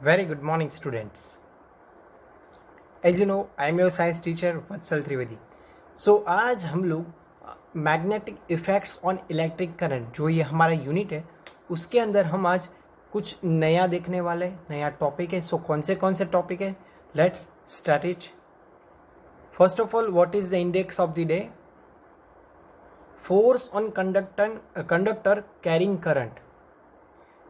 Very good morning, students. As you know, I am your science teacher Vatsal Trivedi. So आज हम लोग magnetic effects on electric current जो ये हमारा unit है उसके अंदर हम आज कुछ नया देखने वाले हैं, नया टॉपिक है. सो कौन से टॉपिक है? Let's start it. First of all, what is the index of the day? Force on conductor carrying current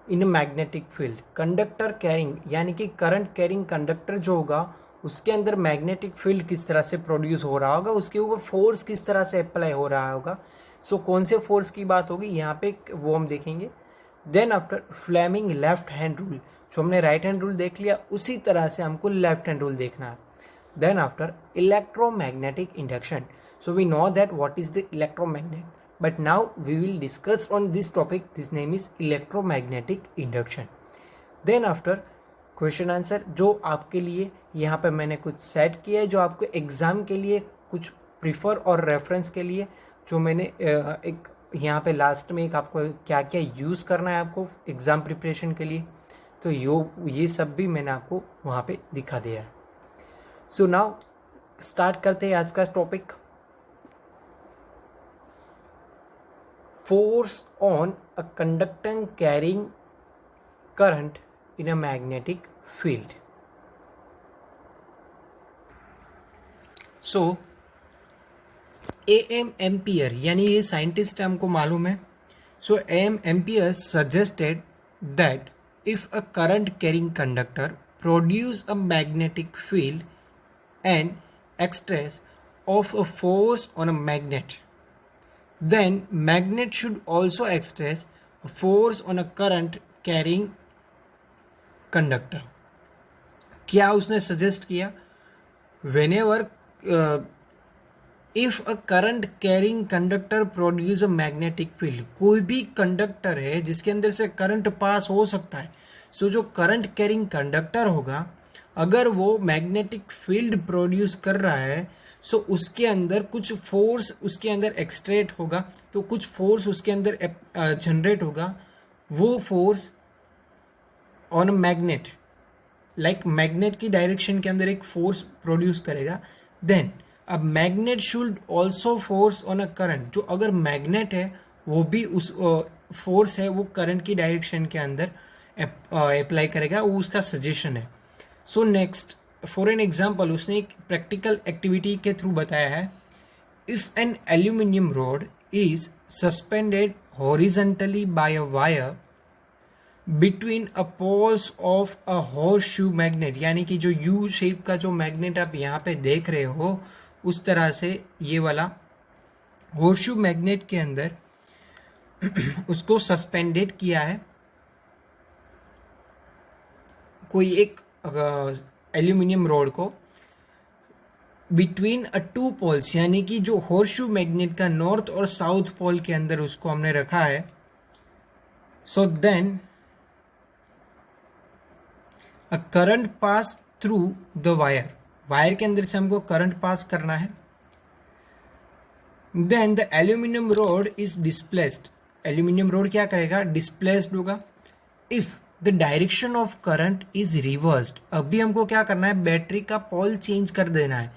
in magnetic field. Conductor carrying यानी कि करंट कैरिंग कंडक्टर जो होगा उसके अंदर मैग्नेटिक फील्ड किस तरह से प्रोड्यूस हो रहा होगा, उसके ऊपर फोर्स किस तरह से अप्लाई हो रहा होगा. सो कौन से फोर्स की बात होगी यहाँ पे वो हम देखेंगे. Then after Fleming left hand rule, जो हमने राइट हैंड रूल देख लिया उसी तरह से हमको लेफ्ट हैंड रूल देखना है. Then after electromagnetic induction. So we know that what is the electromagnet, but now we will discuss on this topic. This name is electromagnetic induction. Then after question answer, जो आपके लिए यहाँ पे मैंने कुछ set किया है, जो आपको एग्ज़ाम के लिए कुछ प्रीफर और रेफरेंस के लिए जो मैंने एक यहाँ पे लास्ट में एक आपको क्या क्या यूज़ करना है आपको एग्ज़ाम प्रिपरेशन के लिए, तो ये सब भी मैंने आपको वहाँ पे दिखा दिया है. सो नाउ स्टार्ट करते हैं आज का topic. Force on a conductor carrying current in a magnetic field. So AM ampere यानी ये साइंटिस्ट हमको मालूम है. सो AM ampere suggested that if a current carrying conductor produce a magnetic field and exerts of a force on a magnet, then magnet should also exercise a force on a current carrying conductor. क्या उसने suggest किया? whenever if a current carrying conductor produce a magnetic field, कोई भी conductor है जिसके अंदर से current pass हो सकता है. सो जो करंट कैरिंग कंडक्टर होगा अगर वो मैग्नेटिक फील्ड प्रोड्यूस कर रहा है सो उसके अंदर कुछ फोर्स उसके अंदर एक्सट्रेट होगा, तो कुछ फोर्स उसके अंदर जनरेट होगा. वो force on a magnet, like magnet की डायरेक्शन के अंदर एक फोर्स प्रोड्यूस करेगा. देन अब magnet should also force on a current, जो अगर मैग्नेट है वो भी उस फोर्स है वो करंट की डायरेक्शन के अंदर अप्लाई करेगा, वो उसका सजेशन है. So next, for an example उसने एक प्रैक्टिकल एक्टिविटी के थ्रू बताया है. If an aluminium rod is suspended horizontally by a wire between a poles of a horseshoe magnet, यानी कि जो यू शेप का जो मैग्नेट आप यहाँ पे देख रहे हो उस तरह से ये वाला हॉर्सशू मैग्नेट के अंदर उसको सस्पेंडेड किया है कोई एक एल्यूमिनियम रॉड को बिटवीन अ टू पोल्स, यानी कि जो हॉर्सशू मैग्नेट का नॉर्थ और साउथ पोल के अंदर उसको हमने रखा है. So then a current pass through the wire के अंदर से हमको करंट पास करना है. Then the aluminium rod is displaced, aluminium rod क्या करेगा? डिस्प्लेस्ड होगा. If the direction of current is reversed, अभी हमको क्या करना है? बैटरी का पोल चेंज कर देना है.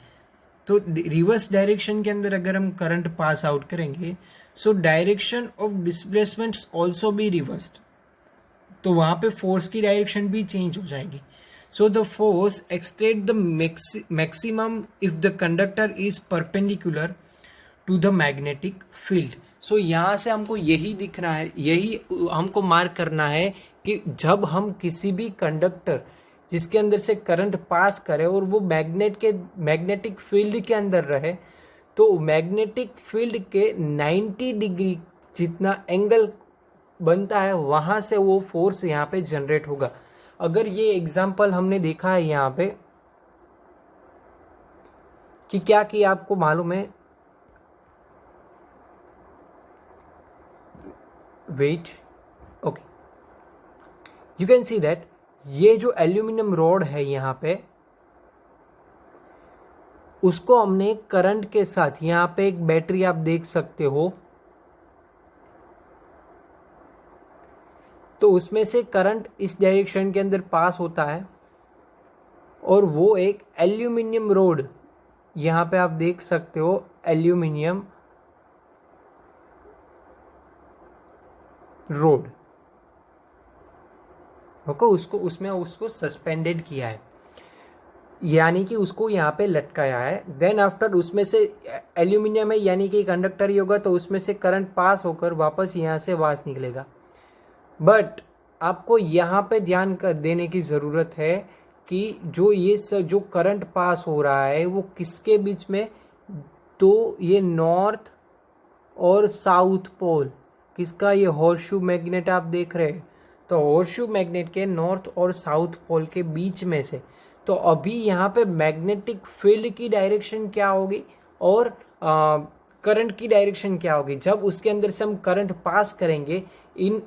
तो रिवर्स डायरेक्शन के अंदर अगर हम करंट पास आउट करेंगे so direction of displacement also be reversed, तो वहाँ पे फोर्स की डायरेक्शन भी चेंज हो जाएगी. So the force exerted the maximum if the conductor is perpendicular to the magnetic field. So यहाँ से हमको यही दिखना है, यही हमको मार्क करना है कि जब हम किसी भी कंडक्टर जिसके अंदर से करंट पास करे और वो मैग्नेटिक फील्ड के अंदर रहे तो मैग्नेटिक फील्ड के 90 डिग्री जितना एंगल बनता है वहाँ से वो फोर्स यहाँ पे जनरेट होगा. अगर ये एग्जाम्पल हमने देखा है यहाँ पे कि क्या किया आपको मालूम है? Wait, okay, you can see that ये जो एल्यूमिनियम रॉड है यहाँ पे उसको हमने करंट के साथ, यहाँ पे एक बैटरी आप देख सकते हो, तो उसमें से करंट इस डायरेक्शन के अंदर पास होता है और वो एक एल्यूमिनियम रोड, यहाँ पे आप देख सकते हो एल्यूमिनियम रोड, ओके, उसको सस्पेंडेड किया है, यानी कि उसको यहाँ पे लटकाया है। देन आफ्टर उसमें से एल्यूमिनियम है यानी कि कंडक्टर ही होगा, तो उसमें से करंट पास होकर वापस यहाँ से आवाज निकलेगा। बट आपको यहाँ पे ध्यान देने की ज़रूरत है कि जो करंट पास हो रहा है वो किसके बीच में, तो ये नॉर्थ और साउथ पोल, किसका, ये हॉर्सशू मैग्नेट आप देख रहे हैं, तो हॉर्सशू मैग्नेट के नॉर्थ और साउथ पोल के बीच में से। तो अभी यहाँ पे मैग्नेटिक फील्ड की डायरेक्शन क्या होगी और करंट की डायरेक्शन क्या होगी, जब उसके अंदर से हम करंट पास करेंगे in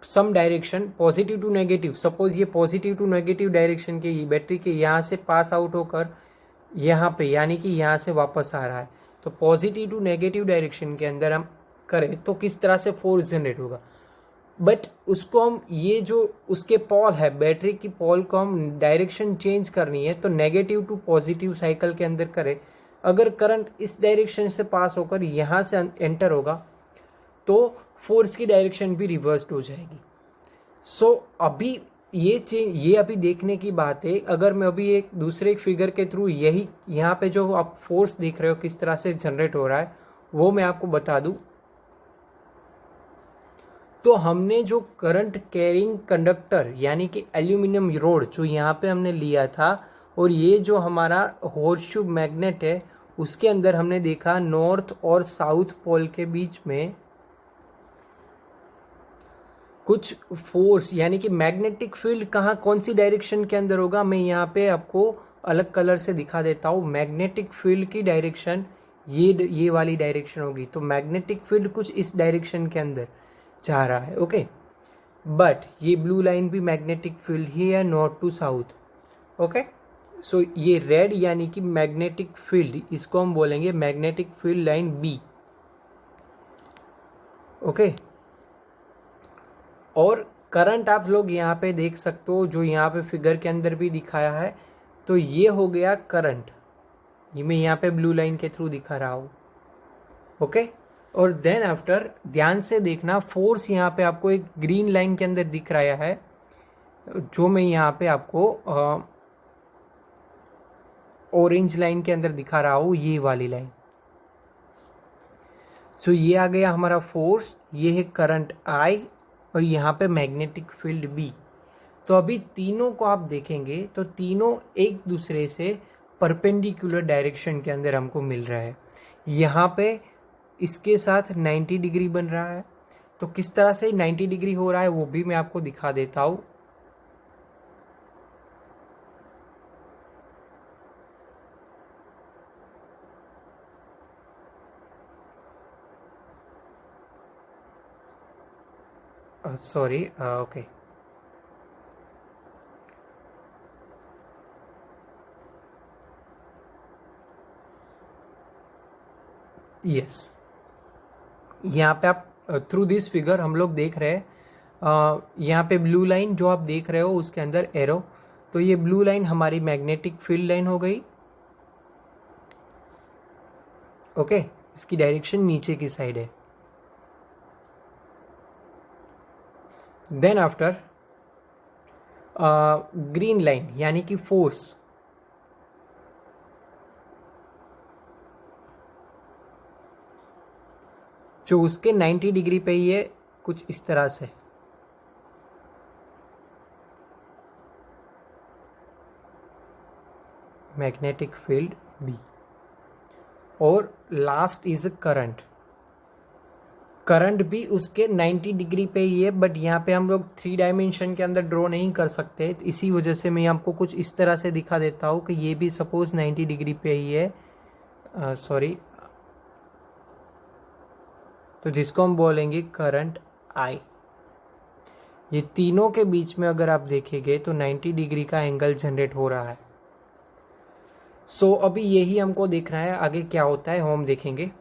some direction positive to negative, suppose ये पॉजिटिव टू नेगेटिव डायरेक्शन के ये बैटरी के यहाँ से पास आउट होकर यहाँ पे, यानी कि यहाँ से वापस आ रहा है, तो पॉजिटिव टू नेगेटिव डायरेक्शन के अंदर हम करें तो किस तरह से फोर्स जनरेट होगा। बट उसको हम, ये जो उसके पॉल है, बैटरी की पॉल को हम डायरेक्शन चेंज करनी है, तो नेगेटिव टू पॉजिटिव साइकिल के अंदर करें, अगर करंट इस डायरेक्शन से पास होकर यहाँ से एंटर होगा तो फोर्स की डायरेक्शन भी रिवर्स्ड हो जाएगी। सो अभी ये अभी देखने की बात है। अगर मैं अभी एक दूसरे फिगर के थ्रू यही यहाँ पे जो आप फोर्स देख रहे हो किस तरह से जनरेट हो रहा है वो मैं आपको बता दूं, तो हमने जो करंट कैरिंग कंडक्टर यानी कि एल्यूमिनियम रोड जो यहाँ पे हमने लिया था, और ये जो हमारा हॉर्सशू मैग्नेट है उसके अंदर हमने देखा नॉर्थ और साउथ पोल के बीच में कुछ फोर्स यानी कि मैग्नेटिक फील्ड कहाँ कौन सी डायरेक्शन के अंदर होगा, मैं यहाँ पे आपको अलग कलर से दिखा देता हूँ। मैग्नेटिक फील्ड की डायरेक्शन ये वाली डायरेक्शन होगी, तो मैग्नेटिक फील्ड कुछ इस डायरेक्शन के अंदर जा रहा है, ओके। बट ये ब्लू लाइन भी मैग्नेटिक फील्ड ही है, north to south, okay. So ये रेड यानी कि मैग्नेटिक फील्ड, इसको हम बोलेंगे magnetic field line B, okay. और करंट आप लोग यहाँ पे देख सकते हो, जो यहाँ पे फिगर के अंदर भी दिखाया है, तो ये हो गया करंट, ये मैं यहाँ पे ब्लू लाइन के थ्रू दिखा रहा हूँ, ओके। और देन आफ्टर ध्यान से देखना, फोर्स यहाँ पे आपको एक ग्रीन लाइन के अंदर दिख रहा है, जो मैं यहाँ पे आपको ऑरेंज लाइन के अंदर दिखा रहा हूँ, ये वाली लाइन। सो ये आ गया हमारा फोर्स, ये है करंट आई, और यहाँ पे मैग्नेटिक फील्ड बी। तो अभी तीनों को आप देखेंगे तो तीनों एक दूसरे से परपेंडिकुलर डायरेक्शन के अंदर हमको मिल रहा है। यहाँ पे इसके साथ 90 डिग्री बन रहा है, तो किस तरह से 90 डिग्री हो रहा है वो भी मैं आपको दिखा देता हूँ। सॉरी, ओके, यस, यहाँ पे आप थ्रू दिस फिगर हम लोग देख रहे हैं, यहाँ पे ब्लू लाइन जो आप देख रहे हो उसके अंदर एरो, तो ये ब्लू लाइन हमारी मैग्नेटिक फील्ड लाइन हो गई, ओके। इसकी डायरेक्शन नीचे की साइड है। देन आफ्टर ग्रीन लाइन यानी कि फोर्स, जो उसके 90 डिग्री पे ही है, कुछ इस तरह से, मैग्नेटिक फील्ड बी। और लास्ट इज करंट, करंट भी उसके 90 डिग्री पे ही है, बट यहाँ पे हम लोग 3 डायमेंशन के अंदर ड्रॉ नहीं कर सकते, तो इसी वजह से मैं आपको कुछ इस तरह से दिखा देता हूँ कि ये भी सपोज 90 डिग्री पे ही है, सॉरी, तो जिसको हम बोलेंगे करंट आई। ये तीनों के बीच में अगर आप देखेंगे तो 90 डिग्री का एंगल जनरेट हो रहा है। सो अभी यही हमको देखना है, आगे क्या होता है हम देखेंगे।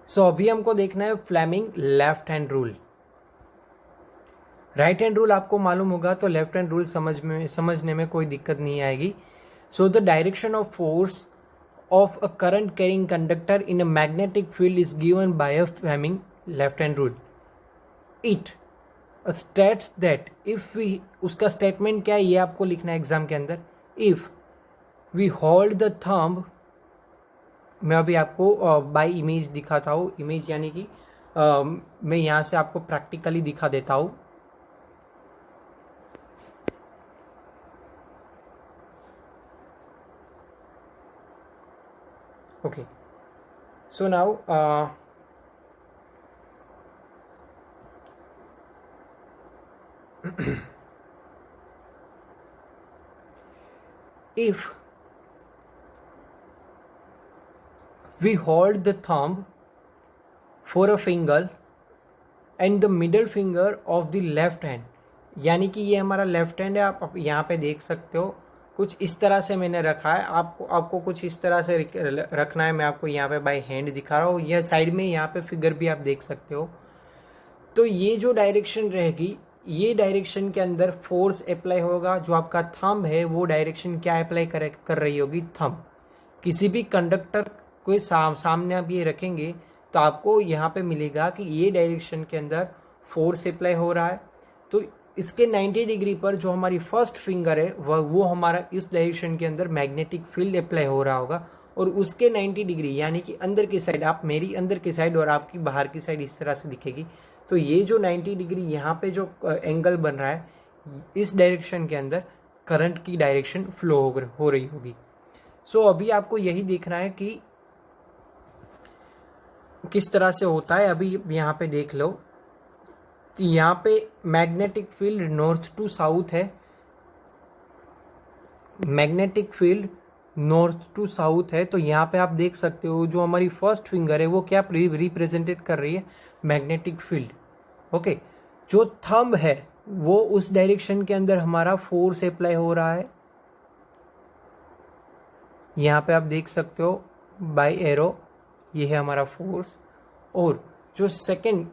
सो अभी हमको देखना है Fleming left hand rule. Right hand rule आपको मालूम होगा, तो लेफ्ट हैंड रूल समझने में कोई दिक्कत नहीं आएगी। So the direction of force of a current carrying conductor in a magnetic field is given by a Fleming left hand rule. It states that if we, उसका स्टेटमेंट क्या है ये आपको लिखना है एग्जाम के अंदर। If we hold the thumb, मैं अभी आपको बाय इमेज दिखाता हूँ, इमेज यानी कि मैं यहाँ से आपको प्रैक्टिकली दिखा देता हूँ। Okay, so now if we hold the thumb for a finger and the middle finger of the left hand, यानी कि ये हमारा लेफ्ट हैंड है, आप यहाँ पे देख सकते हो कुछ इस तरह से मैंने रखा है। आपको कुछ इस तरह से रखना है। मैं आपको यहाँ पे बाय हैंड दिखा रहा हूँ, यह साइड में यहाँ पे फिगर भी आप देख सकते हो। तो ये जो डायरेक्शन रहेगी, ये डायरेक्शन के अंदर फोर्स अप्लाई होगा। जो आपका थंब है वो डायरेक्शन क्या अप्लाई कर रही होगी, थंब। किसी भी कंडक्टर को सामने आप ये रखेंगे तो आपको यहाँ पे मिलेगा कि ये डायरेक्शन के अंदर फोर्स अप्लाई हो रहा है। तो इसके 90 डिग्री पर जो हमारी फर्स्ट फिंगर है वो हमारा इस डायरेक्शन के अंदर मैग्नेटिक फील्ड अप्लाई हो रहा होगा। और उसके 90 डिग्री यानी कि अंदर की साइड, आप मेरी अंदर की साइड और आपकी बाहर की साइड इस तरह से दिखेगी। तो ये जो 90 डिग्री यहाँ पे जो एंगल बन रहा है, इस डायरेक्शन के अंदर करंट की डायरेक्शन फ्लो हो रही होगी। सो अभी आपको यही देखना है कि किस तरह से होता है। अभी यहाँ पे देख लो कि यहाँ पे magnetic field north to south है, magnetic field north to south है। तो यहाँ पे आप देख सकते हो जो हमारी फर्स्ट फिंगर है वो क्या रिप्रेजेंटेड कर रही है, मैग्नेटिक फील्ड। ओके, जो थंब है वो उस डायरेक्शन के अंदर हमारा फोर्स अप्लाई हो रहा है। यहाँ पे आप देख सकते हो बाय एरो, ये है हमारा फोर्स। और जो सेकंड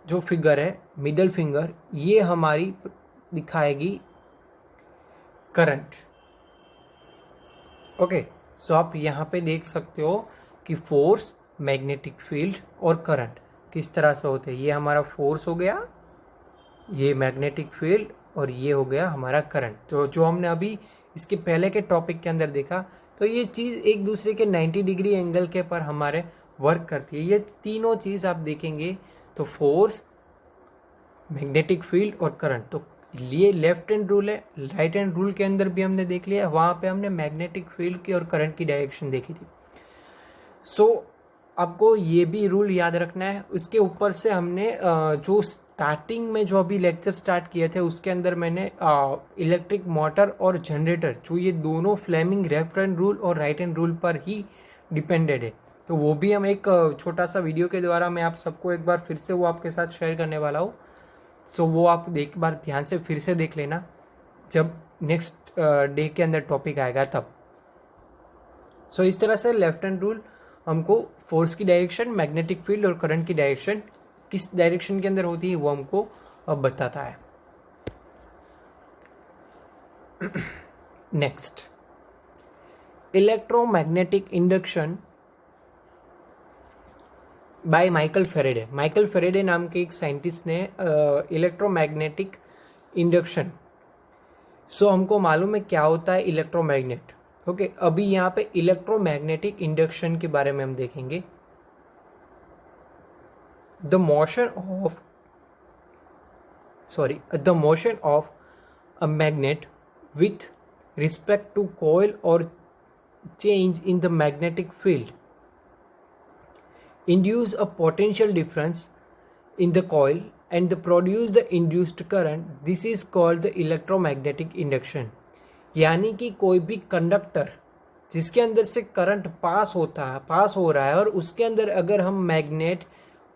जो फिगर है, मिडल फिंगर, ये हमारी दिखाएगी करंट। ओके, सो आप यहाँ पे देख सकते हो कि फोर्स, मैग्नेटिक फील्ड और करंट किस तरह से होते हैं। ये हमारा फोर्स हो गया, ये मैग्नेटिक फील्ड, और ये हो गया हमारा करंट। तो जो हमने अभी इसके पहले के टॉपिक के अंदर देखा, तो ये चीज़ एक दूसरे के 90 डिग्री एंगल के पर हमारे वर्क करती है। ये तीनों चीज़ आप देखेंगे तो फोर्स, मैग्नेटिक फील्ड और करंट। तो ये लेफ्ट हैंड रूल है। राइट हैंड रूल के अंदर भी हमने देख लिया, वहाँ पे हमने मैग्नेटिक फील्ड की और करंट की डायरेक्शन देखी थी। सो आपको ये भी रूल याद रखना है। उसके ऊपर से हमने जो स्टार्टिंग में जो अभी लेक्चर स्टार्ट किए थे उसके अंदर मैंने इलेक्ट्रिक मोटर और जनरेटर, जो ये दोनों फ्लेमिंग लेफ्ट हैंड रूल और राइट हैंड रूल पर ही डिपेंडेड है, तो वो भी हम एक छोटा सा वीडियो के द्वारा मैं आप सबको एक बार फिर से वो आपके साथ शेयर करने वाला हूँ। सो वो आप एक बार ध्यान से फिर से देख लेना जब नेक्स्ट डे के अंदर टॉपिक आएगा तब। सो इस तरह से लेफ्ट हैंड रूल हमको फोर्स की डायरेक्शन, मैग्नेटिक फील्ड और करंट की डायरेक्शन किस डायरेक्शन के अंदर होती है वो हमको अब बताता है। Next, electromagnetic induction by Michael Faraday. Michael Faraday नाम के एक साइंटिस्ट ने इलेक्ट्रोमैग्नेटिक इंडक्शन, सो हमको मालूम है क्या होता है इलेक्ट्रोमैग्नेट। ओके, अभी यहाँ पे इलेक्ट्रोमैग्नेटिक इंडक्शन के बारे में हम देखेंगे। The motion of a magnet with respect to coil और change in the magnetic field induce a potential difference in the coil and produce the induced current. This is called the electromagnetic induction. यानी कि कोई भी conductor जिसके अंदर से current pass हो रहा है और उसके अंदर अगर हम मैग्नेट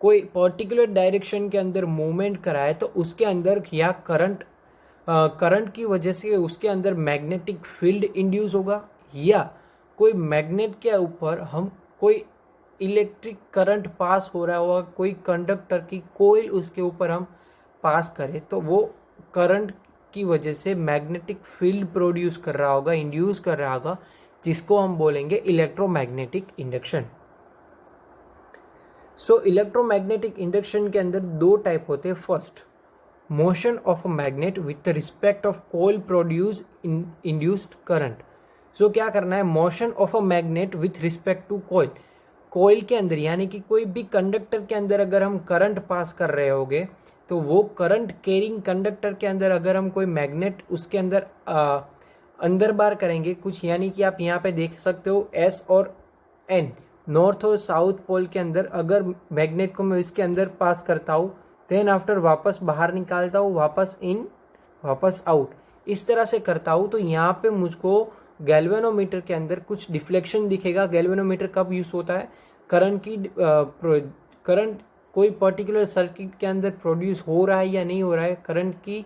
कोई पर्टिकुलर डायरेक्शन के अंदर मूवमेंट कराए तो उसके अंदर या करंट की वजह से उसके अंदर मैग्नेटिक फील्ड इंड्यूस होगा, या कोई मैग्नेट के ऊपर हम कोई इलेक्ट्रिक करंट पास हो रहा होगा, कोई कंडक्टर की कोयल उसके ऊपर हम पास करें तो वो करंट की वजह से मैग्नेटिक फील्ड प्रोड्यूस कर रहा होगा, इंड्यूस कर रहा होगा, जिसको हम बोलेंगे electromagnetic induction. So electromagnetic induction के अंदर दो टाइप होते हैं। First, motion of a magnet with respect of coil produce induced current. So क्या करना है, motion of a magnet with respect to coil, coil के अंदर यानी कि कोई भी कंडक्टर के अंदर अगर हम करंट पास कर रहे होंगे तो वो करंट कैरिंग कंडक्टर के अंदर अगर हम कोई मैग्नेट उसके अंदर अंदर बार करेंगे कुछ, यानी कि आप यहाँ पे देख सकते हो एस और एन, नॉर्थ और साउथ पोल के अंदर अगर मैग्नेट को मैं इसके अंदर पास करता हूँ, देन आफ्टर वापस बाहर निकालता हूँ, वापस इन वापस आउट, इस तरह से करता हूँ, तो यहाँ पे मुझको गैल्वेनोमीटर के अंदर कुछ डिफ्लेक्शन दिखेगा। गैल्वेनोमीटर कब यूज़ होता है, करंट कोई पर्टिकुलर सर्किट के अंदर प्रोड्यूस हो रहा है या नहीं हो रहा है, करंट की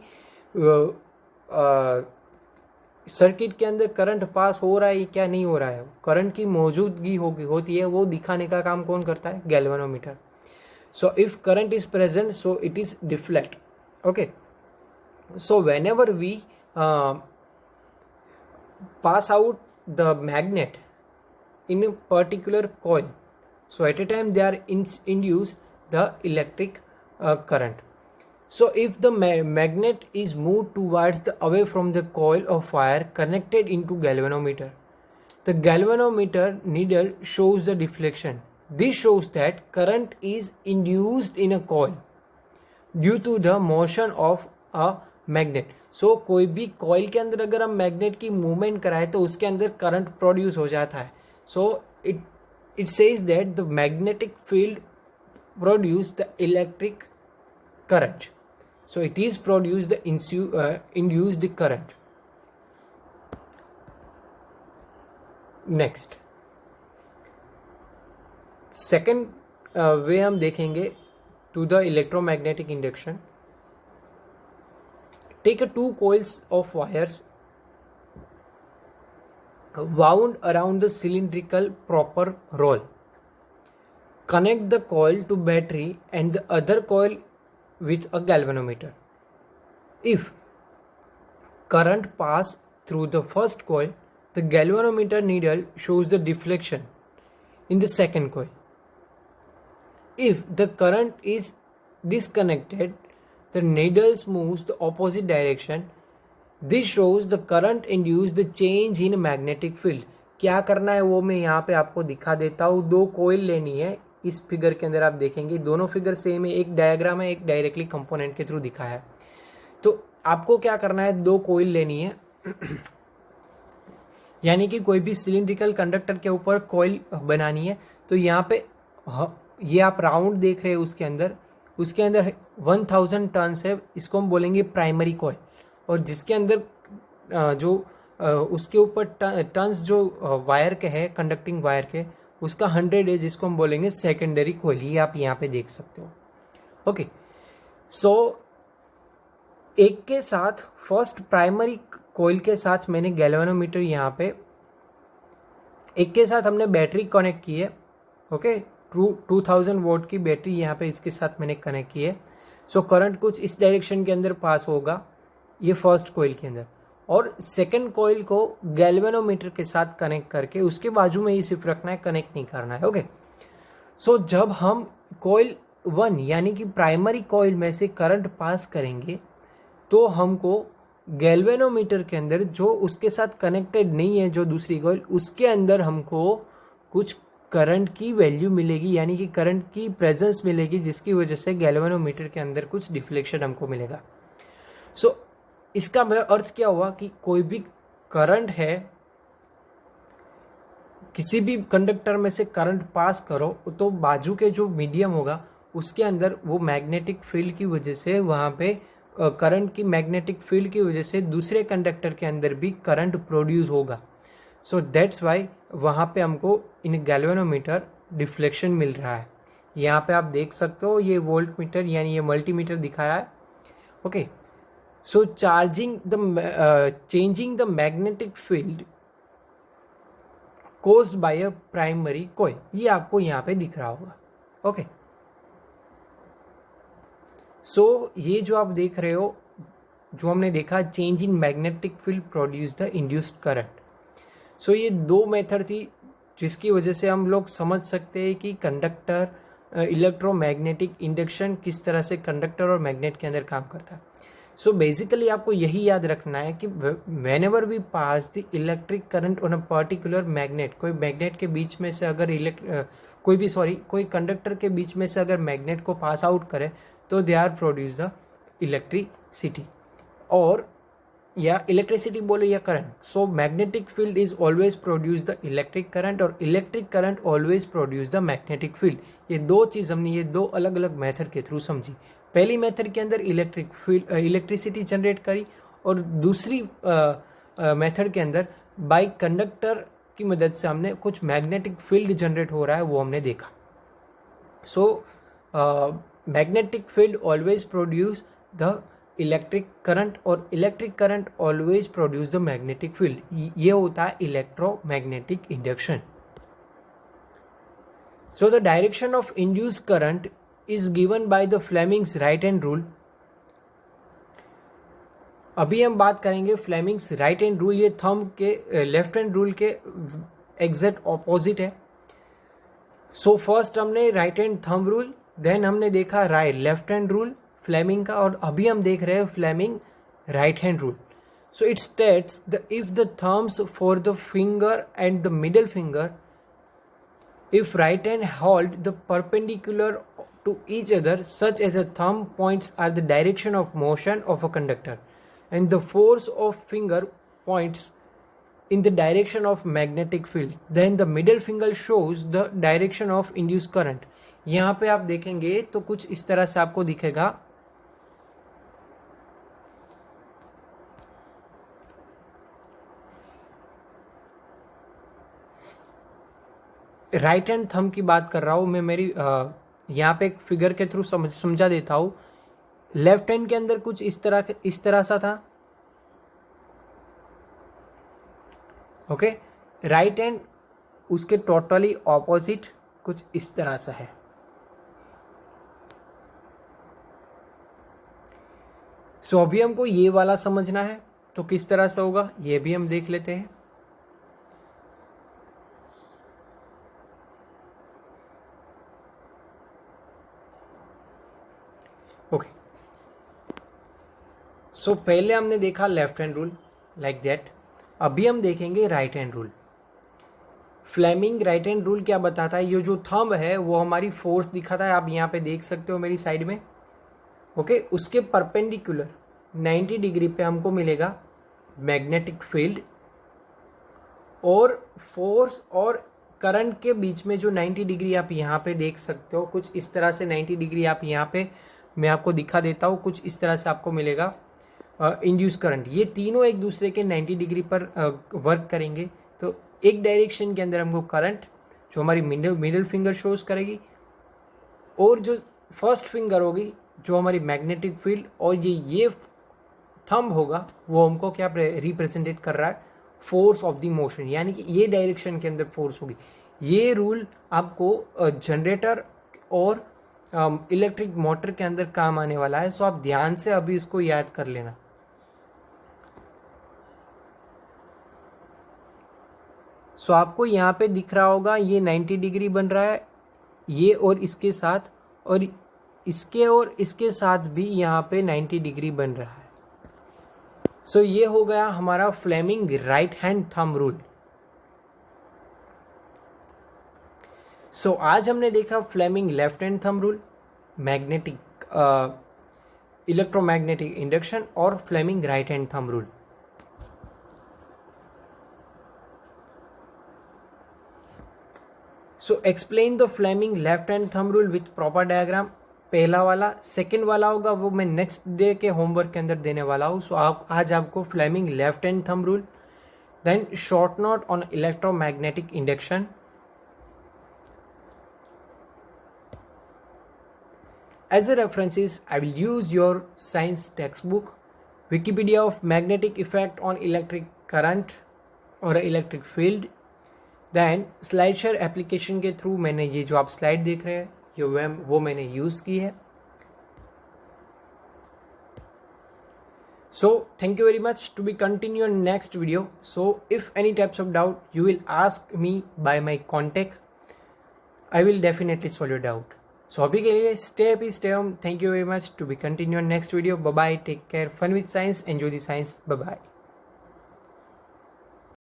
सर्किट के अंदर करंट पास हो रहा है क्या नहीं हो रहा है, करंट की मौजूदगी होती है, वो दिखाने का काम कौन करता है, galvanometer. So if current is present so it is deflect. Okay, so whenever we pass out the magnet in a particular coil, so at a time they are induce the electric current. So if the magnet is moved towards the away from the coil of wire connected into galvanometer, the galvanometer needle shows the deflection. This shows that current is induced in a coil due to the motion of a magnet. So कोई भी coil के अंदर अगर हम magnet की movement कराए तो उसके अंदर करंट प्रोड्यूस हो जाता है। So it says that the magnetic field produce the electric current, so it is produce the induced current. Next, second way हम देखेंगे to the electromagnetic induction. Take two coils of wires wound around the cylindrical proper roll. Connect the coil to battery and the other coil with a galvanometer. If current pass through the first coil, the galvanometer needle shows the deflection in the second coil. If the current is disconnected, the needles moves the opposite direction. This shows the current induced the change in magnetic field. क्या करना है वो मैं यहाँ पे आपको दिखा देता हूँ। दो कोयल लेनी है, इस फिगर के अंदर आप देखेंगे दोनों फिगर सेम है, एक डायग्राम है, एक डायरेक्टली कंपोनेंट के थ्रू दिखाया है। तो आपको क्या करना है, दो कोयल लेनी है यानी कि कोई भी सिलिंड्रिकल कंडक्टर के ऊपर कोयल बनानी है। तो यहाँ पे ये आप राउंड देख रहे हैं, उसके अंदर 1000 टर्न्स है, इसको हम बोलेंगे प्राइमरी कॉइल। और जिसके अंदर जो उसके ऊपर टर्न्स जो वायर के है, कंडक्टिंग वायर के, उसका 100 है, जिसको हम बोलेंगे सेकेंडरी कॉइल। ये आप यहाँ पे देख सकते हो। ओके, सो एक के साथ फर्स्ट प्राइमरी कॉइल के साथ मैंने गैल्वेनोमीटर यहाँ पे, एक के साथ हमने बैटरी कनेक्ट की है। ओके, 2000 वोल्ट की बैटरी यहाँ पे इसके साथ मैंने कनेक्ट की है। सो करंट कुछ इस डायरेक्शन के अंदर पास होगा, ये फर्स्ट कॉइल के अंदर, और सेकंड कॉइल को गैल्वेनोमीटर के साथ कनेक्ट करके उसके बाजू में ही सिर्फ रखना है, कनेक्ट नहीं करना है। ओके, सो जब हम कॉइल 1 यानी कि प्राइमरी कॉइल में से करंट पास करेंगे तो हमको गैल्वेनोमीटर के अंदर जो उसके साथ कनेक्टेड नहीं है, जो दूसरी कॉइल, उसके अंदर हमको कुछ करंट की वैल्यू मिलेगी, यानी कि करंट की प्रेजेंस मिलेगी, जिसकी वजह से गैल्वेनोमीटर के अंदर कुछ डिफ्लेक्शन हमको मिलेगा। सो इसका अर्थ क्या हुआ कि कोई भी करंट है, किसी भी कंडक्टर में से करंट पास करो तो बाजू के जो मीडियम होगा उसके अंदर वो मैग्नेटिक फील्ड की वजह से, वहाँ पे करंट की मैग्नेटिक फील्ड की वजह से दूसरे कंडक्टर के अंदर भी करंट प्रोड्यूस होगा। सो दैट्स वाई वहाँ पे हमको इन गैल्वेनोमीटर डिफ्लेक्शन मिल रहा है। यहाँ पे आप देख सकते हो, ये वोल्ट मीटर यानी ये मल्टीमीटर दिखाया है। Okay, so changing the magnetic field caused by a primary coil. ये आपको यहाँ पे दिख रहा होगा. ओके, सो ये जो आप देख रहे हो, जो हमने देखा, change in magnetic field produce the induced current. So ये दो मेथड थी जिसकी वजह से हम लोग समझ सकते हैं कि कंडक्टर, इलेक्ट्रोमैग्नेटिक इंडक्शन किस तरह से कंडक्टर और मैग्नेट के अंदर काम करता है. सो बेसिकली आपको यही याद रखना है कि whenever we pass the electric current on a particular magnet, कोई मैग्नेट के बीच में से अगर कोई कंडक्टर के बीच में से अगर मैग्नेट को पास आउट करे तो they are produce the electricity, और या इलेक्ट्रिसिटी बोले या current. So magnetic field is always produce the electric current और electric current always produce the magnetic field. ये दो चीज़ हमने ये दो अलग अलग मेथड के थ्रू समझी. पहली मेथड के अंदर इलेक्ट्रिसिटी जनरेट करी, और दूसरी मेथड के अंदर बाय कंडक्टर की मदद से हमने कुछ मैग्नेटिक फील्ड जनरेट हो रहा है वो हमने देखा. So magnetic field always produce the electric current और electric current always produce the magnetic field. ये होता है electromagnetic induction. So the direction of induced current is given by the Fleming's right hand rule. अभी हम बात करेंगे Fleming's right hand rule. ये thumb के लेफ्ट हैंड रूल के एग्जैक्ट ऑपोजिट है. सो फर्स्ट हमने right hand thumb rule, then हमने देखा लेफ्ट हैंड रूल फ्लेमिंग का, और अभी हम देख रहे हैं Fleming right hand rule. So it states the if the thumbs for the finger and the middle finger, if right hand hold the perpendicular to each other such as a thumb points are the direction of motion of a conductor and the force of finger points in the direction of magnetic field, then the middle finger shows the direction of induced current. यहाँ पे आप देखेंगे तो कुछ इस तरह से आपको दिखेगा. राइट हैंड थंब की बात कर रहा हूँ मैं. मेरी यहाँ पे एक फिगर के थ्रू समझा देता हूँ. लेफ्ट हैंड के अंदर कुछ इस तरह सा था. ओके, राइट हैंड उसके टोटली ऑपोजिट कुछ इस तरह सा है. सो अभी हमको ये वाला समझना है तो किस तरह से होगा ये भी हम देख लेते हैं. ओके, सो पहले हमने देखा left hand rule like that. अभी हम देखेंगे right hand rule. Fleming right hand rule क्या बताता है? ये जो थंब है वो हमारी फोर्स दिखाता है. आप यहाँ पे देख सकते हो मेरी साइड में. ओके, उसके परपेंडिकुलर 90 डिग्री पे हमको मिलेगा मैग्नेटिक फील्ड, और फोर्स और करंट के बीच में जो 90 डिग्री आप यहाँ पे देख सकते हो, कुछ इस तरह से 90 डिग्री आप यहाँ पे मैं आपको दिखा देता हूँ. कुछ इस तरह से आपको मिलेगा इंड्यूस करंट. ये तीनों एक दूसरे के 90 डिग्री पर वर्क करेंगे. तो एक डायरेक्शन के अंदर हमको करंट जो हमारी मिडिल फिंगर शोज करेगी, और जो फर्स्ट फिंगर होगी जो हमारी मैग्नेटिक फील्ड, और ये थंब होगा वो हमको क्या रिप्रेजेंटेट कर रहा है? फोर्स ऑफ द मोशन, यानी कि ये डायरेक्शन के अंदर फोर्स होगी. ये रूल आपको जनरेटर और इलेक्ट्रिक मोटर के अंदर काम आने वाला है. सो आप ध्यान से अभी इसको याद कर लेना. सो आपको यहाँ पे दिख रहा होगा ये 90 डिग्री बन रहा है, ये और इसके साथ, और इसके साथ भी यहाँ पे 90 डिग्री बन रहा है. सो ये हो गया हमारा Fleming right hand thumb rule. So आज हमने देखा Fleming left hand thumb rule, magnetic electromagnetic induction, और Fleming right hand thumb rule. So explain the Fleming left hand thumb rule with proper diagram. पहला वाला, सेकेंड वाला होगा वो मैं नेक्स्ट डे के होमवर्क के अंदर देने वाला हूँ. सो आज आपको Fleming left hand thumb rule, then short note on electromagnetic induction, as a references I will use your science textbook, Wikipedia of magnetic effect on electric current or electric field, then slide share application के through मैंने ये जो आप slide देख रहे हैं ये वो मैंने यूज़ की है. So thank you very much. To be continue on next video. So if any types of doubt you will ask me by my contact, I will definitely solve your doubt. So अभी के लिए stay happy, stay home. Thank you very much. To be continue on next video. Bye bye. Take care. Fun with science. Enjoy the science. Bye bye.